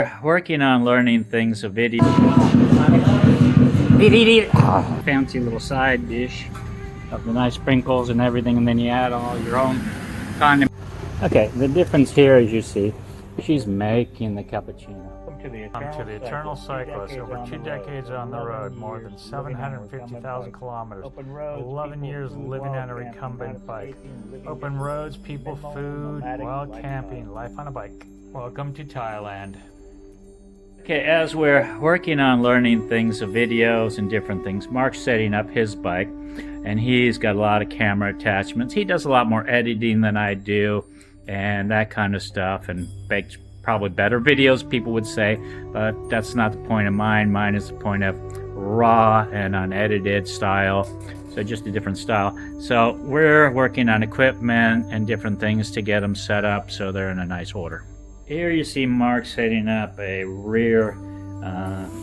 we're working on learning things, a video. Fancy little side dish of the nice sprinkles and everything, and then you add all your own condiments. Okay, the difference here, as you see, she's making the cappuccino. Welcome to the Eternal Cyclist. Over 2 decades on the road, more than 750,000 kilometers, 11 years living on a recumbent bike. Open roads, people, food, wild camping, life on a bike. Welcome to Thailand. Okay, as we're working on learning things, of videos and different things, Mark's setting up his bike, and he's got a lot of camera attachments. He does a lot more editing than I do and that kind of stuff, and makes probably better videos, people would say, but that's not the point of mine. Mine is the point of raw and unedited style, so just a different style. So we're working on equipment and different things to get them set up so they're in a nice order. Here you see Mark setting up a rear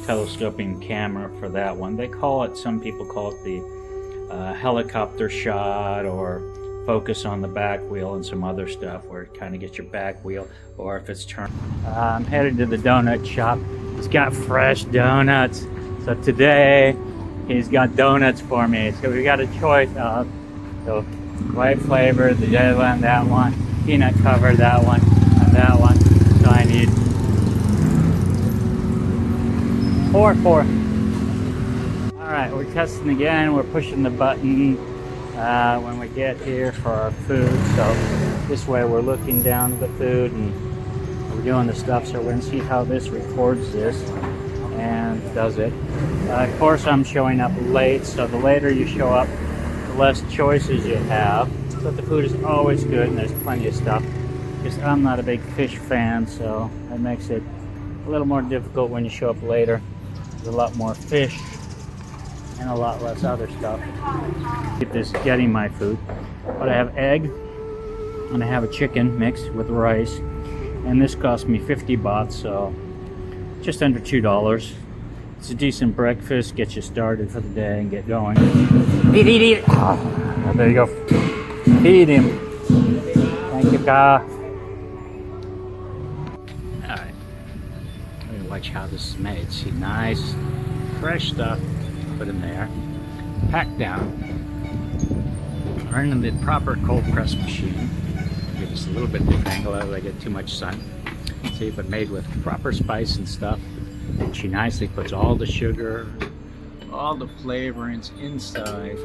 telescoping camera for that one. They call it, some people call it the helicopter shot, or focus on the back wheel, and some other stuff where it kind of gets your back wheel, or if it's turned. I'm headed to the donut shop. He's got fresh donuts. So today he's got donuts for me. So we got a choice of the white flavor, the other one, that one, peanut covered, that one, and that one. So I need four. All right, we're testing again. We're pushing the button when we get here for our food. So this way we're looking down at the food and we're doing the stuff. So we're going to see how this records this and does it. Of course, I'm showing up late, so the later you show up, the less choices you have. But the food is always good and there's plenty of stuff. Because I'm not a big fish fan, so that makes it a little more difficult when you show up later. There's a lot more fish and a lot less other stuff. Keep this getting my food. But I have egg and I have a chicken mixed with rice, and this cost me 50 baht, so just under $2. It's a decent breakfast, gets you started for the day and get going. Eat. Oh, there you go. Feed him. Thank you, Ka. Alright. Watch how this is made. See, nice, fresh stuff. Put in there, packed down, run in the proper cold press machine. Give us a little bit different angle, otherwise I get too much sun. See, but made with proper spice and stuff. And she nicely puts all the sugar, all the flavorings inside.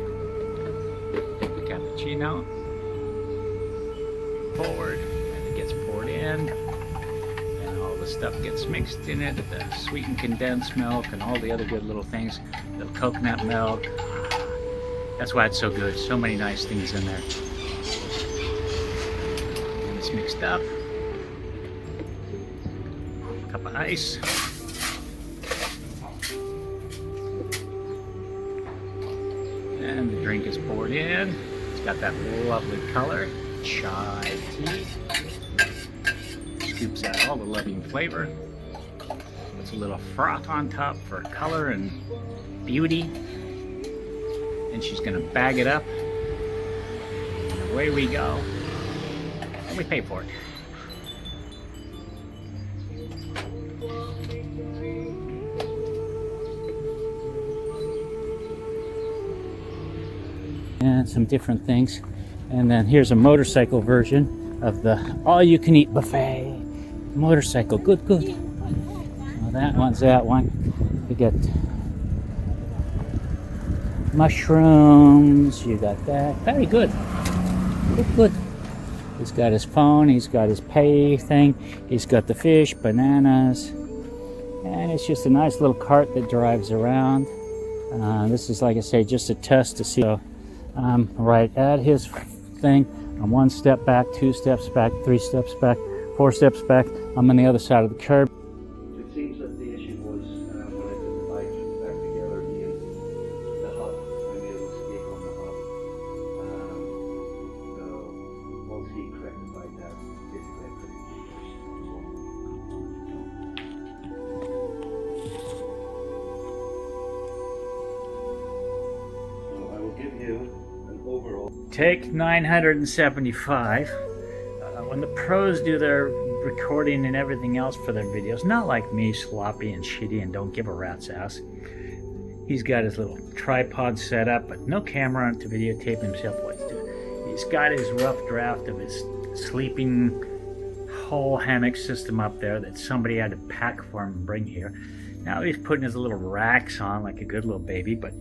Take the cappuccino forward, and it gets poured in. The stuff gets mixed in it, the sweetened condensed milk and all the other good little things, the coconut milk. That's why it's so good. So many nice things in there. And it's mixed up. Cup of ice. And the drink is poured in. It's got that lovely color, chai tea. Scoops out all the loving flavor. Puts a little froth on top for color and beauty. And she's gonna bag it up. And away we go. And we pay for it. And some different things. And then here's a motorcycle version of the all-you-can-eat buffet. Motorcycle, good. Well, that one's that one. You get mushrooms, you got that. Very good. Good. He's got his phone, he's got his pay thing, he's got the fish, bananas, and it's just a nice little cart that drives around. This is, like I say, just a test to see. So I'm right at his thing. I'm 1 step back, 2 steps back, 3 steps back, 4 steps back. I'm on the other side of the curb. It seems that the issue was when I put the bike back together, the hub, I made a mistake on the hub. So once he rectified that, basically I couldn't do this. So I will give you an overall. Take 975. When the pros do their recording and everything else for their videos. Not like me, sloppy and shitty and don't give a rat's ass. He's got his little tripod set up, but no camera on to videotape himself while he's doing it. He's got his rough draft of his sleeping whole hammock system up there that somebody had to pack for him and bring here. Now he's putting his little racks on like a good little baby, but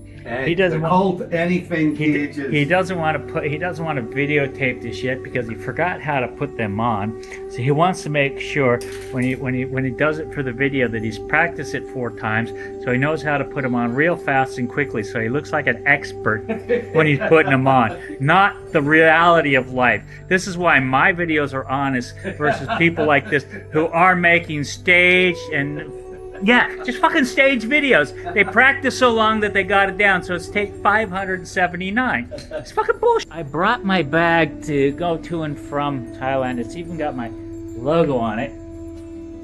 he doesn't want anything cages. He doesn't want to videotape this yet because he forgot how to put them on. So he wants to make sure when he does it for the video that he's practiced it 4 times, so he knows how to put them on real fast and quickly, so he looks like an expert when he's putting them on. Not the reality of life. This is why my videos are honest versus people like this who are making staged and just fucking stage videos. They practice so long that they got it down, so it's take 579. It's fucking bullshit. I brought my bag to go to and from Thailand. It's even got my logo on it.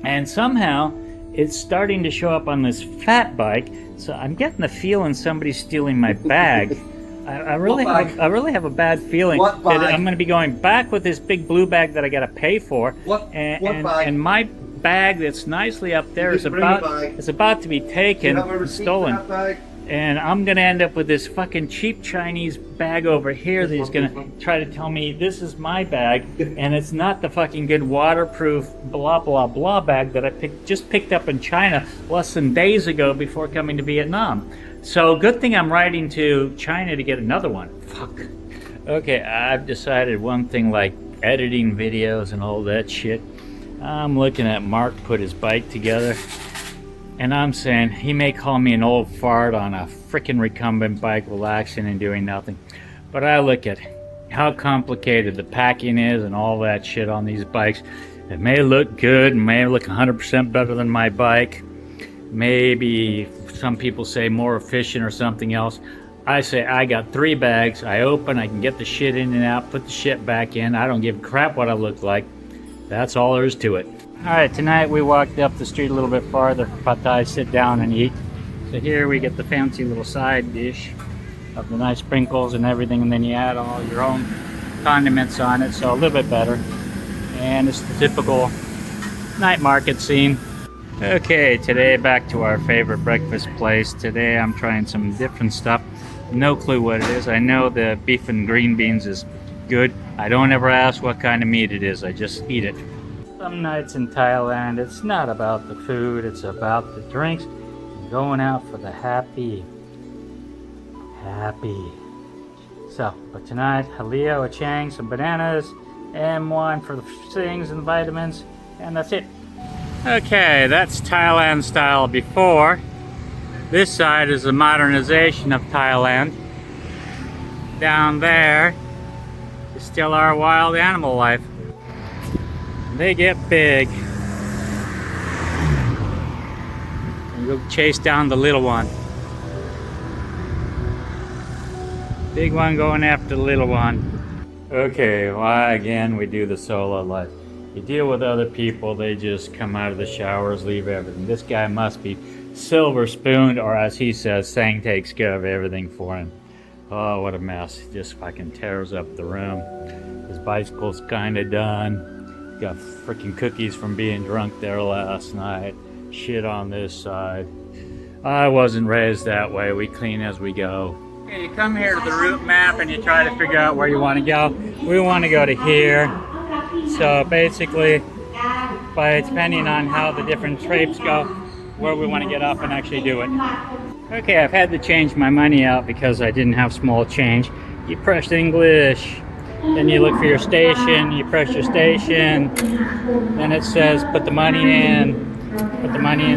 And somehow, it's starting to show up on this fat bike, so I'm getting the feeling somebody's stealing my bag. I really have a bad feeling that I'm going to be going back with this big blue bag that I got to pay for. And my bag that's nicely up there is about to be taken and stolen, and I'm gonna end up with this fucking cheap Chinese bag over here that he's gonna try to tell me this is my bag, and it's not the fucking good waterproof blah blah blah bag that I just picked up in China less than days ago before coming to Vietnam. So good thing I'm riding to China to get another one. Fuck. Okay, I've decided one thing, like editing videos and all that shit. I'm looking at Mark put his bike together, and I'm saying he may call me an old fart on a freaking recumbent bike relaxing and doing nothing, but I look at how complicated the packing is and all that shit on these bikes. It may look good, may look 100% better than my bike, maybe some people say more efficient or something else. I say I got 3 bags, I open, I can get the shit in and out, put the shit back in, I don't give a crap what I look like. That's all there is to it. Alright, tonight we walked up the street a little bit farther. Pad Thai, sit down and eat. So here we get the fancy little side dish of the nice sprinkles and everything, and then you add all your own condiments on it, so a little bit better. And it's the typical night market scene. Okay, today back to our favorite breakfast place. Today I'm trying some different stuff. No clue what it is. I know the beef and green beans is good. I don't ever ask what kind of meat it is, I just eat it. Some nights in Thailand, it's not about the food, it's about the drinks. And going out for the happy. So, but tonight, a Leo, a Chang, some bananas, and wine for the things and vitamins, and that's it. Okay, that's Thailand style before. This side is the modernization of Thailand. Down there is still our wild animal life. They get big. And we'll chase down the little one. Big one going after the little one. Okay, why again we do the solo life. You deal with other people, they just come out of the showers, leave everything. This guy must be silver spooned, or as he says, Sang takes care of everything for him. Oh, what a mess. He just fucking tears up the room. His bicycle's kinda done. Got freaking cookies from being drunk there last night. Shit on this side. I wasn't raised that way. We clean as we go. Okay, you come here to the route map and you try to figure out where you want to go. We want to go to here. So basically, depending on how the different trips go, where we want to get up and actually do it. Okay, I've had to change my money out because I didn't have small change. You press English, then you look for your station, you press your station, then it says put the money in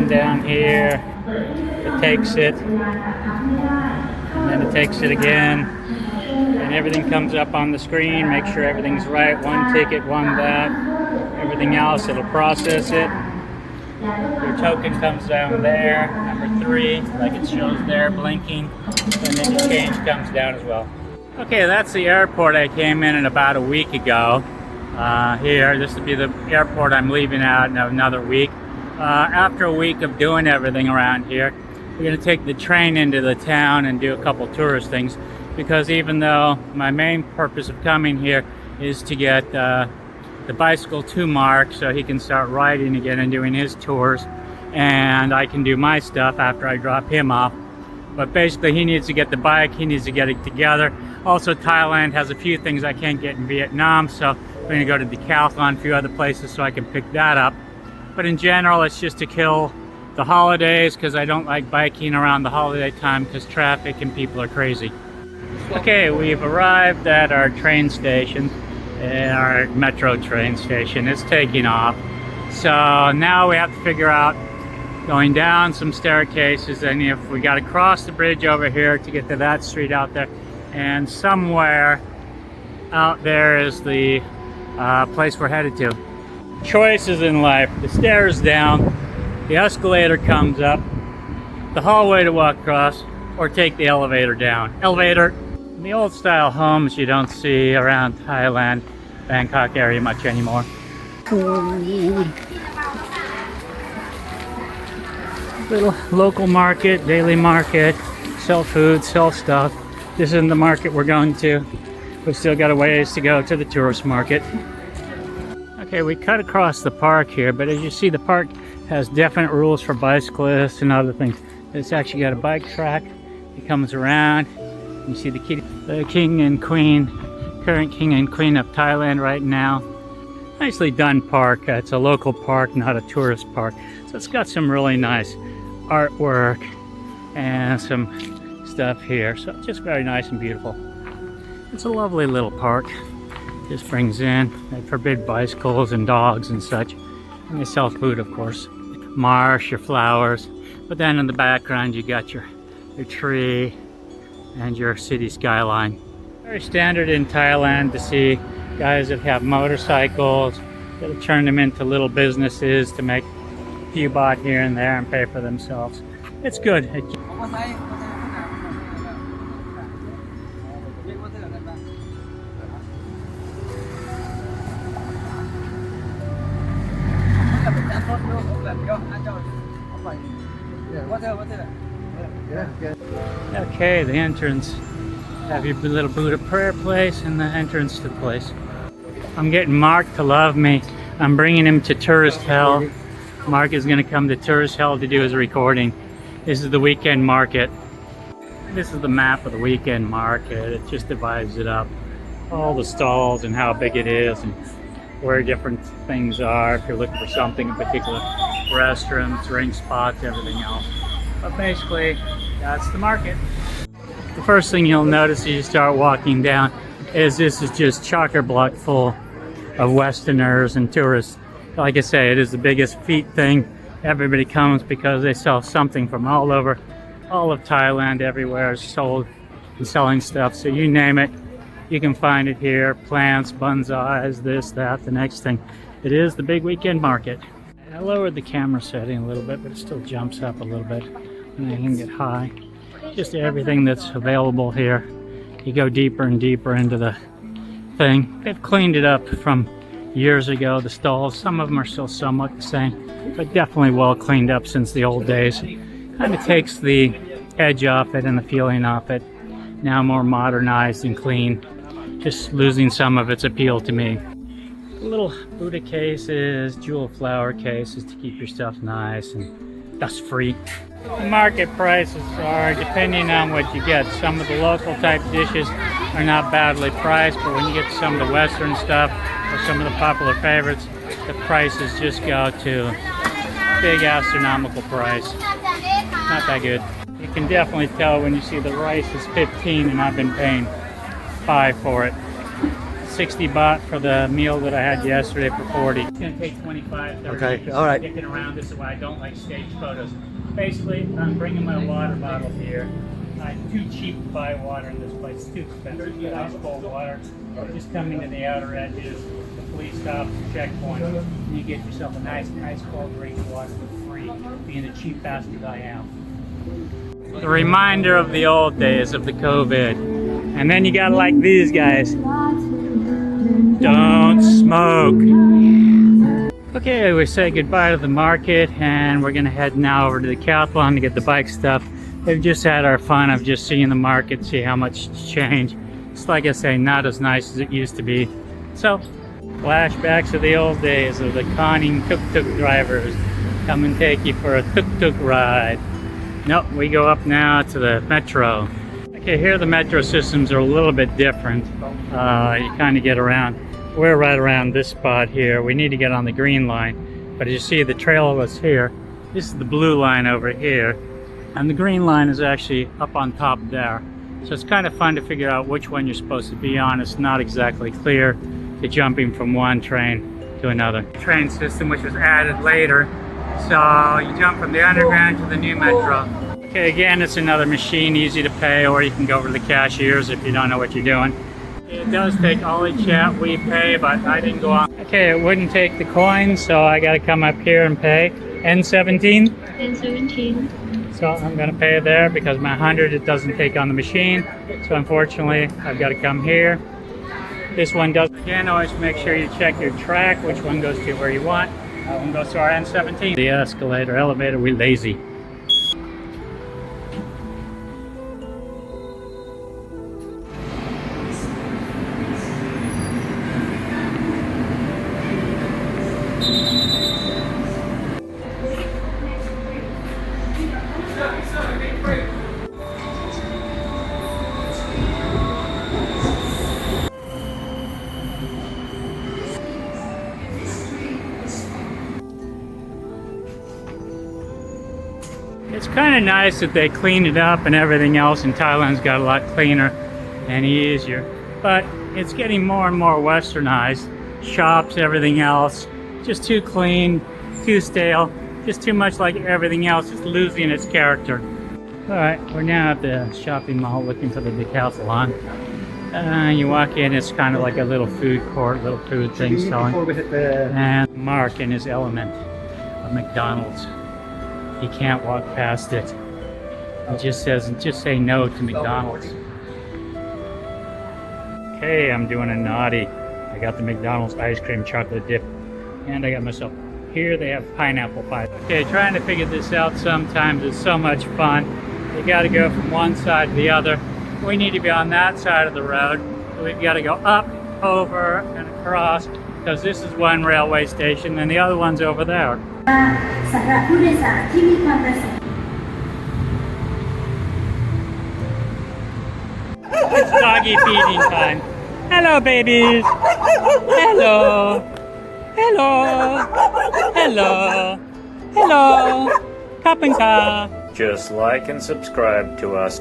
down here, it takes it, and then it takes it again, and everything comes up on the screen, make sure everything's right, one ticket, one that, everything else, it'll process it. Your token comes down there, number 3, like it shows there, blinking, and then your change comes down as well. Okay, that's the airport I came in about a week ago. Here, this will be the airport I'm leaving out in another week. After a week of doing everything around here, we're going to take the train into the town and do a couple tourist things, because even though my main purpose of coming here is to get the bicycle to Mark so he can start riding again and doing his tours, and I can do my stuff after I drop him off. But basically he needs to get the bike, he needs to get it together. Also, Thailand has a few things I can't get in Vietnam, so I'm going to go to Decathlon, a few other places so I can pick that up. But in general, it's just to kill the holidays, because I don't like biking around the holiday time because traffic and people are crazy. Okay, we've arrived at our train station, our metro train station. It's taking off. So now we have to figure out going down some staircases, and if we got to cross the bridge over here to get to that street out there, and somewhere out there is the place we're headed to. Choices in life: the stairs down, the escalator comes up, the hallway to walk across, or take the elevator down. Elevator. The old style homes you don't see around Thailand, Bangkok area much anymore. Little local market, daily market, sell food, sell stuff. This isn't the market we're going to. We've still got a ways to go to the tourist market. Okay, we cut across the park here, but as you see, the park has definite rules for bicyclists and other things. It's actually got a bike track. It comes around. You see the king and queen, current king and queen of Thailand right now. Nicely done park. It's a local park, not a tourist park. So it's got some really nice artwork and some stuff here. So it's just very nice and beautiful. It's a lovely little park. Just brings in, they forbid bicycles and dogs and such. And they sell food, of course. Marsh, your flowers. But then in the background you got your tree and your city skyline. Very standard in Thailand to see guys that have motorcycles that have turned them into little businesses to make a few baht here and there and pay for themselves. It's good. Okay, the entrance. Have your little Buddha prayer place and the entrance to the place. I'm getting Mark to love me. I'm bringing him to tourist hell. Mark is going to come to tourist hell to do his recording. This is the weekend market. This is the map of the weekend market. It just divides it up. All the stalls and how big it is and where different things are. If you're looking for something in particular, restrooms, drink spots, everything else. But basically, that's the market. The first thing you'll notice as you start walking down is this is just chock-a-block full of Westerners and tourists. Like I say, it is the biggest feet thing. Everybody comes because they sell something from all over. All of Thailand, everywhere is sold and selling stuff. So you name it, you can find it here. Plants, bonsais, this, that, the next thing. It is the big weekend market. I lowered the camera setting a little bit, but it still jumps up a little bit and I can get high. Just everything that's available here. You go deeper and deeper into the thing. They've cleaned it up from years ago, the stalls. Some of them are still somewhat the same, but definitely well cleaned up since the old days. Kind of takes the edge off it and the feeling off it. Now more modernized and clean. Just losing some of its appeal to me. Little Buddha cases, jewel flower cases to keep your stuff nice and dust free. The market prices are depending on what you get. Some of the local type dishes are not badly priced, but when you get to some of the Western stuff or some of the popular favorites, the prices just go to big astronomical price. Not that good. You can definitely tell when you see the rice is 15 and I've been paying 5 for it. 60 baht for the meal that I had yesterday for 40. It's going to take 25, 30 Okay, all right. Sticking around. This is why I don't like staged photos. Basically, I'm bringing my water bottle here. It's too cheap to buy water in this place. It's too expensive. Get ice cold water. Just coming to the outer edges, the police stops, checkpoint, and you get yourself a nice ice cold drink of water for free, being the cheap bastard I am. The reminder of the old days of the COVID. And then you got like these guys. Don't smoke. Okay, we say goodbye to the market and we're gonna head now over to the Decathlon to get the bike stuff. We've just had our fun of just seeing the market, see how much it's changed. It's like I say, not as nice as it used to be. So, Flashbacks of the old days of the conning tuk-tuk drivers. Come and take you for a tuk-tuk ride. Nope, we go up now to the metro. Okay, here the metro systems are a little bit different. You kind of get around. We're right around this spot here. We need to get on the green line. But as you see, the trail is here. This is the blue line over here. And the green line is actually up on top there. So it's kind of fun to figure out which one you're supposed to be on. It's not exactly clear to jumping from one train to another. Train system which was added later. So you jump from the underground to the new metro. Okay, again, it's another machine, easy to pay, or you can go over to the cashiers if you don't know what you're doing. It does take Ollie Chat, we pay, but I didn't go on. Okay, it wouldn't take the coins, so I gotta come up here and pay. N17? N17. So I'm gonna pay there because my 100 it doesn't take on the machine. So unfortunately, I've gotta come here. This one does. Again, always make sure you check your track, which one goes to where you want. That one goes to our N17. The escalator, elevator, we lazy. It's kind of nice that they cleaned it up and everything else, and Thailand's got a lot cleaner and easier. But it's getting more and more westernized. Shops, everything else, just too clean, too stale, just too much like everything else. It's losing its character. Alright, we're now at the shopping mall looking for the decathlon. You walk in, it's kind of like a little food court, little food thing selling. And Mark in his element of McDonald's. He can't walk past it. He just says, just say no to McDonald's. Okay, I'm doing a naughty. I got the McDonald's ice cream chocolate dip. And I got myself, here they have pineapple pie. Okay, trying to figure this out sometimes is so much fun. You gotta go from one side to the other. We need to be on that side of the road. We've gotta go up, over, and across, because this is one railway station and the other one's over there. It's doggy feeding time. Hello, babies. Hello. Hello. Hello. Hello. Cup and cup. Just like and subscribe to us.